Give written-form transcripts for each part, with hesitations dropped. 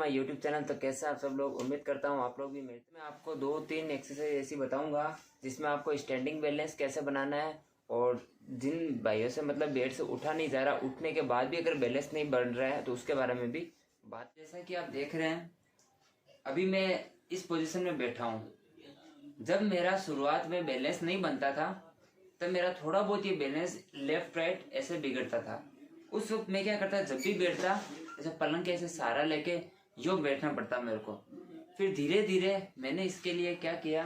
My YouTube channel. तो कैसे आप सब लोग, उम्मीद करता हूँ आप लोग भी मेरे। मैं आपको 2-3 एक्सरसाइज ऐसी बताऊंगा जिसमें आपको स्टैंडिंग बैलेंस कैसे बनाना है। और जिन भाइयों से मतलब बेड से उठा नहीं जा रहा, उठने के बाद भी अगर बैलेंस नहीं बन रहा है तो उसके बारे में भी बात। जैसा कि आप देख रहे हैं अभी मैं इस पोजीशन में बैठा हूँ। जब मेरा शुरुआत में बैलेंस नहीं बनता था तब मेरा थोड़ा बहुत ये बैलेंस लेफ्ट राइट ऐसे बिगड़ता था। उस वक्त मैं क्या करता, जब भी बैठता ऐसे पलंग के ऐसे सहारा लेके योग बैठना पड़ता मेरे को। फिर धीरे धीरे मैंने इसके लिए क्या किया,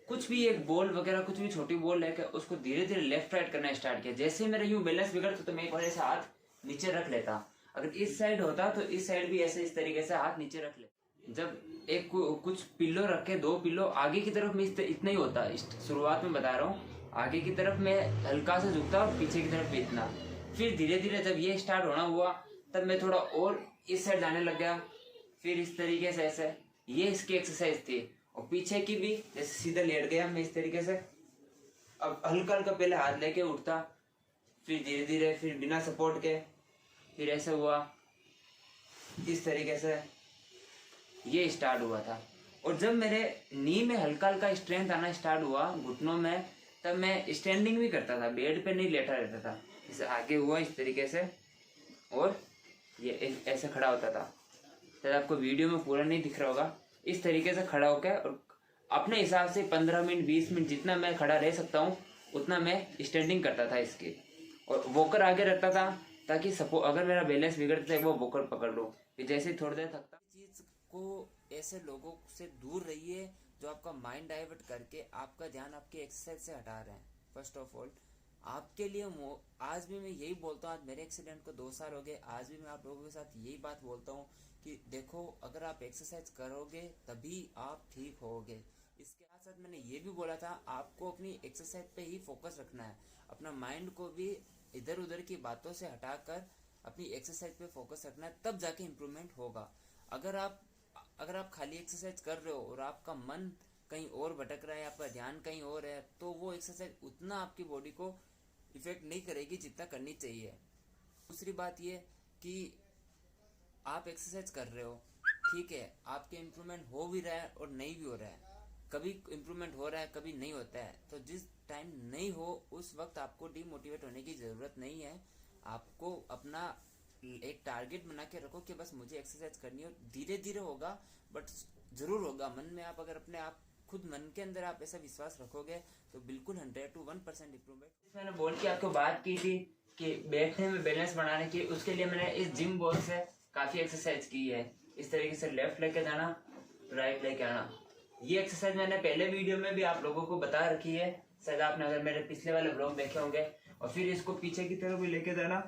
कुछ भी एक बॉल वगैरह कुछ भी छोटी बॉल लेकर उसको धीरे धीरे लेफ्ट राइट करना स्टार्ट किया। जैसे ही मेरा यूं बैलेंस बिगड़ता तो मैं एक बार ऐसे हाथ नीचे रख लेता। अगर इस साइड होता तो इस साइड भी ऐसे इस तरीके से हाथ नीचे रख लेता। जब एक कुछ पिल्लो रखे, 2 पिल्लो आगे की तरफ में इतना ही होता, शुरुआत में बता रहा हूँ। आगे की तरफ में हल्का सा झुकता और पीछे की तरफ भी इतना। फिर धीरे धीरे जब ये स्टार्ट होना हुआ तब मैं थोड़ा और इस साइड जाने लग गया। फिर इस तरीके से ऐसे ये इसकी एक्सरसाइज थी। और पीछे की भी जैसे सीधा लेट गया मैं इस तरीके से, अब हल्का हल्का पहले हाथ लेके उठता, फिर धीरे धीरे फिर बिना सपोर्ट के फिर ऐसे हुआ, इस तरीके से ये स्टार्ट हुआ था। और जब मेरे नी में हल्का हल्का स्ट्रेंथ आना स्टार्ट हुआ घुटनों में, तब मैं स्टैंडिंग भी करता था, बेड पे नहीं लेटा रहता था। इसे आगे हुआ इस तरीके से और ये ऐसे खड़ा होता था। शायद आपको वीडियो में पूरा नहीं दिख रहा होगा। इस तरीके से खड़ा होकर और अपने हिसाब से 15 मिनट 20 मिनट जितना मैं खड़ा रह सकता हूँ उतना मैं स्टैंडिंग करता था इसकी। और वॉकर आगे रखता था ताकि सपोर्ट, अगर मेरा बैलेंस बिगड़ता है वो वॉकर पकड़ लो। फिर जैसे ही थोड़ी देर थकता, चीज को ऐसे लोगों से दूर रहिए जो आपका माइंड डाइवर्ट करके आपका ध्यान आपके एक्सरसाइज से हटा रहे हैं। फर्स्ट ऑफ ऑल आपके लिए आज भी मैं यही बोलता हूँ, आज मेरे एक्सीडेंट को 2 साल हो गए, आज भी मैं आप लोगों के साथ यही बात बोलता हूँ कि देखो अगर आप एक्सरसाइज करोगे तभी आप ठीक होगे। इसके साथ साथ मैंने ये भी बोला था आपको अपनी एक्सरसाइज पे ही फोकस रखना है, अपना माइंड को भी इधर उधर की बातों से हटाकर अपनी एक्सरसाइज पे फोकस रखना है, तब जाके इम्प्रूवमेंट होगा। अगर आप खाली एक्सरसाइज कर रहे हो और आपका मन कहीं और भटक रहा है, आपका ध्यान कहीं और है, तो वो एक्सरसाइज उतना आपकी बॉडी को इफेक्ट नहीं करेगी जितना करनी चाहिए। दूसरी बात ये कि आप एक्सरसाइज कर रहे हो, ठीक है, आपके इम्प्रूवमेंट हो भी रहा है और नहीं भी हो रहा है। कभी इम्प्रूवमेंट हो रहा है कभी नहीं होता है, तो जिस टाइम नहीं हो उस वक्त आपको डीमोटिवेट होने की जरूरत नहीं है। आपको अपना एक टारगेट बना के रखो कि बस मुझे एक्सरसाइज करनी है। धीरे धीरे होगा बट जरूर होगा। मन में आप अगर अपने आप खुद मन के अंदर आप ऐसा विश्वास रखोगे तो बिल्कुल 100 to 1% इम्प्रूवमेंट। मैंने बोल के आपको बात की थी कि बैठने में बैलेंस बनाने की, उसके लिए मैंने इस जिम बॉल से काफी एक्सरसाइज की है। इस तरीके से लेफ्ट लेके जाना, राइट लेके आना। ये एक्सरसाइज मैंने पहले वीडियो में भी आप लोगों को बता रखी है, शायद आपने अगर मेरे पिछले वाले ब्लॉग देखे होंगे। और फिर इसको पीछे की तरफ भी लेके जाना,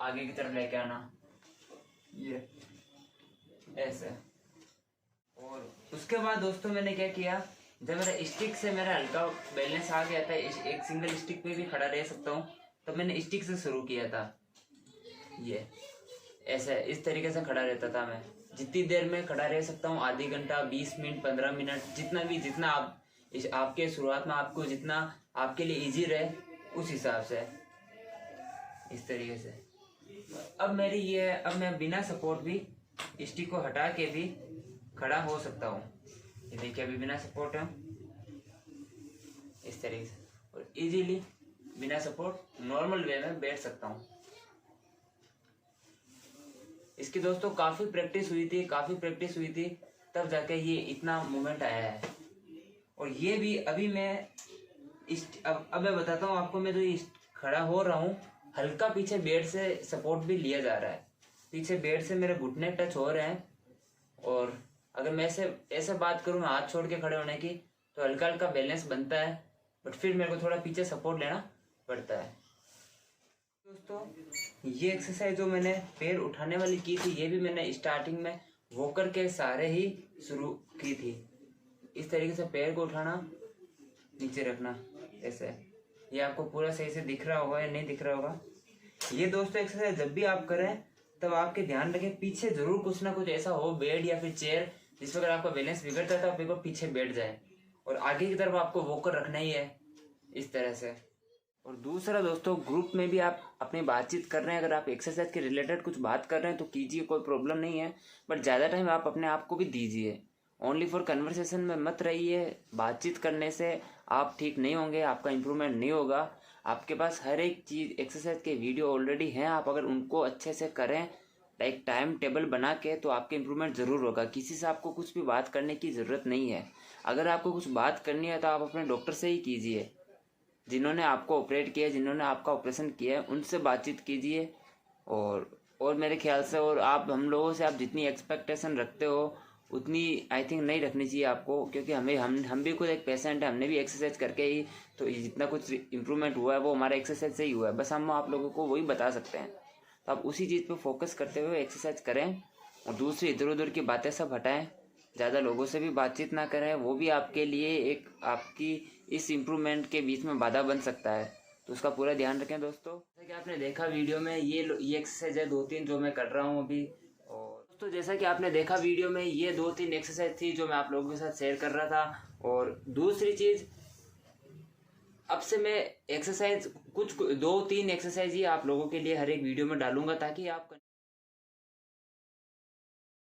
आगे की तरफ लेके आना, ये ऐसे। और उसके बाद दोस्तों मैंने क्या किया, जब मेरा स्टिक से मेरा हल्का बैलेंस आ गया था, एक सिंगल स्टिक पे भी खड़ा रह सकता हूँ, तो मैंने स्टिक से शुरू किया था। ये ऐसे इस तरीके से खड़ा रहता था मैं, जितनी देर में खड़ा रह सकता हूँ, आधी घंटा 20 मिनट 15 मिनट, जितना आप आपके शुरुआत में आपको जितना आपके लिए इजी रहे उस हिसाब से इस तरीके से। अब मेरी ये है, अब मैं बिना सपोर्ट भी स्टिक को हटा के भी खड़ा हो सकता हूँ। ये देखिए अभी बिना सपोर्ट है इस तरीके से, और इजीली बिना सपोर्ट नॉर्मल वे में बैठ सकता हूँ। इसकी दोस्तों काफी प्रैक्टिस हुई थी तब जाके ये इतना मूवमेंट आया है। और ये भी अभी मैं अब मैं बताता हूँ आपको, मैं जो खड़ा हो रहा हूँ हल्का पीछे बेड से सपोर्ट भी लिया जा रहा है, पीछे बेड से मेरे घुटने टच हो रहे हैं। और अगर मैं ऐसे बात करूँ हाथ छोड़ के खड़े होने की तो हल्का हल्का बैलेंस बनता है, बट फिर मेरे को थोड़ा पीछे सपोर्ट लेना पड़ता है। दोस्तों ये एक्सरसाइज जो मैंने पैर उठाने वाली की थी, ये भी मैंने स्टार्टिंग में वॉकर के सहारे ही शुरू की थी। इस तरीके से पैर को उठाना, नीचे रखना ऐसे। ये आपको पूरा सही से दिख रहा होगा या नहीं दिख रहा होगा। ये दोस्तों एक्सरसाइज जब भी आप करें तब आपके ध्यान रखें पीछे जरूर कुछ ना कुछ ऐसा हो, बेड या फिर चेयर, जिस पर अगर आपका बैलेंस बिगड़ता है तो आप एक बार पीछे बैठ जाए। और आगे की तरफ आपको वॉकर रखना ही है इस तरह से। और दूसरा दोस्तों, ग्रुप में भी आप अपनी बातचीत कर रहे हैं, अगर आप एक्सरसाइज के रिलेटेड कुछ बात कर रहे हैं तो कीजिए, कोई प्रॉब्लम नहीं है, बट ज़्यादा टाइम आप अपने आप को भी दीजिए। ओनली फॉर कन्वर्सेशन में मत रहिए। बातचीत करने से आप ठीक नहीं होंगे, आपका इम्प्रूवमेंट नहीं होगा। आपके पास हर एक चीज़ एक्सरसाइज के वीडियो ऑलरेडी हैं, आप अगर उनको अच्छे से करें लाइक टाइम टेबल बना के, तो आपके इम्प्रूवमेंट ज़रूर होगा। किसी से आपको कुछ भी बात करने की ज़रूरत नहीं है। अगर आपको कुछ बात करनी है तो आप अपने डॉक्टर से ही कीजिए, जिन्होंने आपको ऑपरेट किया है, जिन्होंने आपका ऑपरेशन किया है, उनसे बातचीत कीजिए। और मेरे ख्याल से, और आप हम लोगों से आप जितनी एक्सपेक्टेशन रखते हो उतनी आई थिंक नहीं रखनी चाहिए आपको, क्योंकि हम भी खुद एक पेशेंट है, हमने भी एक्सरसाइज करके ही तो ये जितना कुछ इम्प्रूवमेंट हुआ है वो हमारा एक्सरसाइज से ही हुआ है। बस हम आप लोगों को वही बता सकते हैं। तो आप उसी चीज़ पे फोकस करते हुए एक्सरसाइज करें, और दूसरी इधर उधर की बातें सब हटाएं। ज़्यादा लोगों से भी बातचीत ना करें, वो भी आपके लिए एक आपकी इस इम्प्रूवमेंट के बीच में बाधा बन सकता है। तो उसका पूरा ध्यान रखें दोस्तों। जैसा कि आपने देखा वीडियो में, ये एक्सरसाइज है 2-3 जो मैं कर रहा हूँ अभी। और दोस्तों जैसा कि आपने देखा वीडियो में, ये 2-3 एक्सरसाइज थी जो मैं आप लोगों के साथ शेयर कर रहा था। और दूसरी चीज़, अब से मैं एक्सरसाइज कुछ 2-3 एक्सरसाइज ही आप लोगों के लिए हर एक वीडियो में डालूंगा, ताकि आप